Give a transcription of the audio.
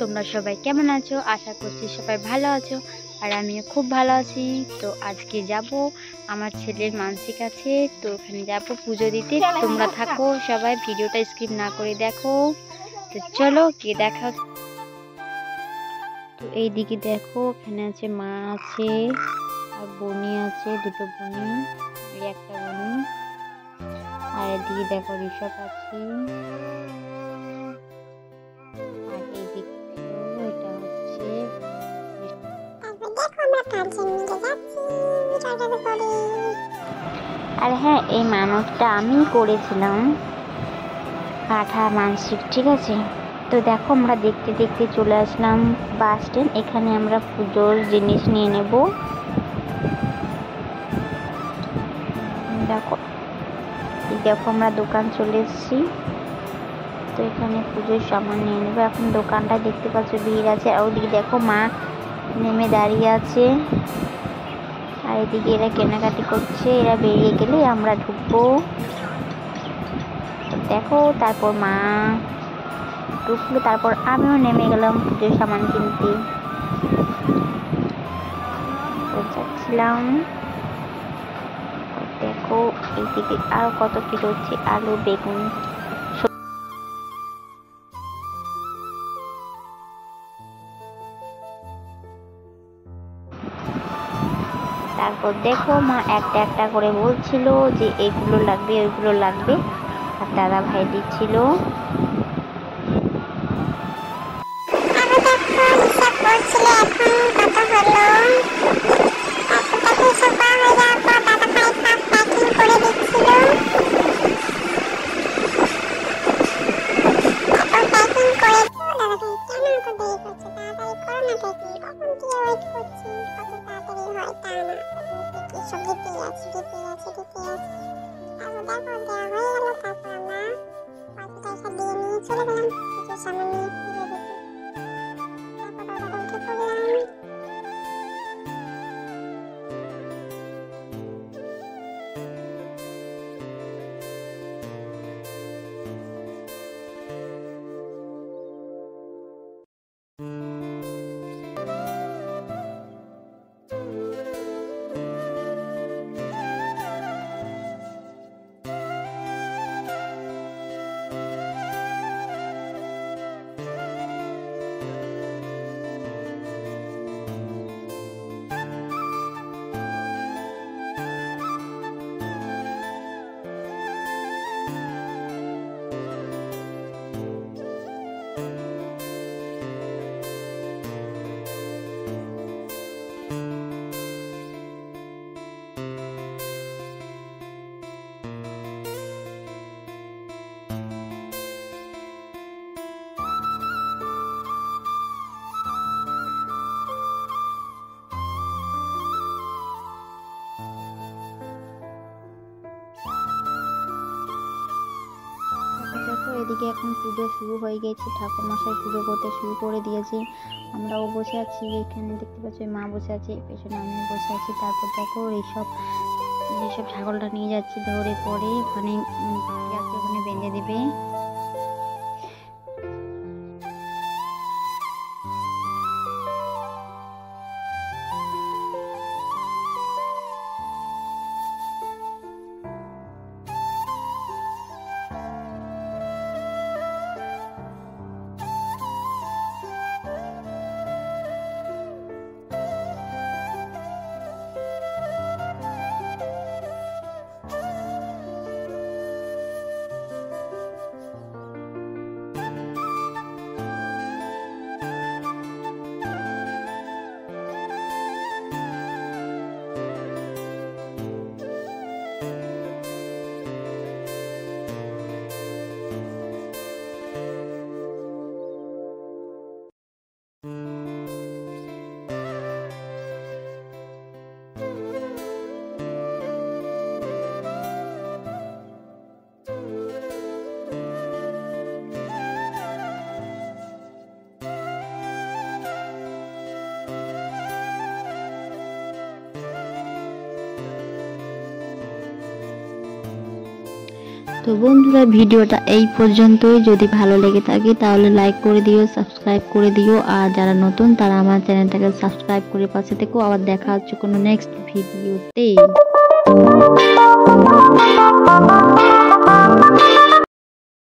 তোমরা সবাই কেমন আছো? আশা করছি সবাই ভালো আছো আর আমিও খুব ভালো আছি। তো আজকে যাব আমার ছেলের মানসিক আছে, তো ওখানে যাব পুজো দিতে। তোমরা থাকো সবাই, ভিডিওটা স্কিপ না করে দেখো। তো চলো গিয়ে দেখা। তো এইদিকে দেখো, এখানে আছে মা আছে আর বনি আছে, দুটো বনি, একটা বনি। আর এদিকে দেখো ঋষভ আছে। আর এইদিকে এটা হচ্ছে আর হ্যাঁ, এই মানবটা আমি করেছিলাম, কাঁঠা মানসিক, ঠিক আছে। তো দেখো আমরা দেখতে দেখতে চলে আসলাম বাস স্ট্যান্ড। এখানে আমরা পুজোর জিনিস নিয়ে নেব। দেখো দেখো আমরা দোকান চলে এসেছি। তো এখানে পুজোর সামান নিয়ে নেবো। এখন দোকানটা দেখতে পাচ্ছ ভিড় আছে। আর ওদিকে দেখো মা নেমে দাঁড়িয়ে আছে, আর এদিকে এরা কেনাকাটি করছে। এরা বেরিয়ে গেলে আমরা ঢুকবো। তো দেখো তারপর মা ঢুকলো, তারপর আমিও নেমে গেলাম পুজোর সামান কিনতে। যাচ্ছিলাম। দেখো এইদিকে আরো কত কি রয়েছে, আলু, বেগুন। তারপর দেখো মা একটা একটা করে বলছিল যে এগুলো লাগবে ওইগুলো লাগবে, আর দাদা ভাই দিচ্ছিল। এদিকে এখন পুজো শুরু হয়ে গেছে, ঠাকুর মশাই পুজো করতে শুরু করে দিয়েছে। আমরাও বসে আছি, এখানে দেখতে পাচ্ছি মা বসে আছে, পেছনে আমি বসে আছি। তারপর দেখো এইসব ছাগলটা নিয়ে যাচ্ছে ধরে, পরে ওখানে ওখানে বেঁধে দেবে। তো বন্ধুরা ভিডিওটা এই পর্যন্তই। যদি ভালো লেগে থাকে তাহলে লাইক করে দিও, সাবস্ক্রাইব করে দিও, আর যারা নতুন তারা আমার চ্যানেলটাকে সাবস্ক্রাইব করে পাশে থেকো। আবার দেখা হচ্ছে কোনো নেক্সট ভিডিওতে।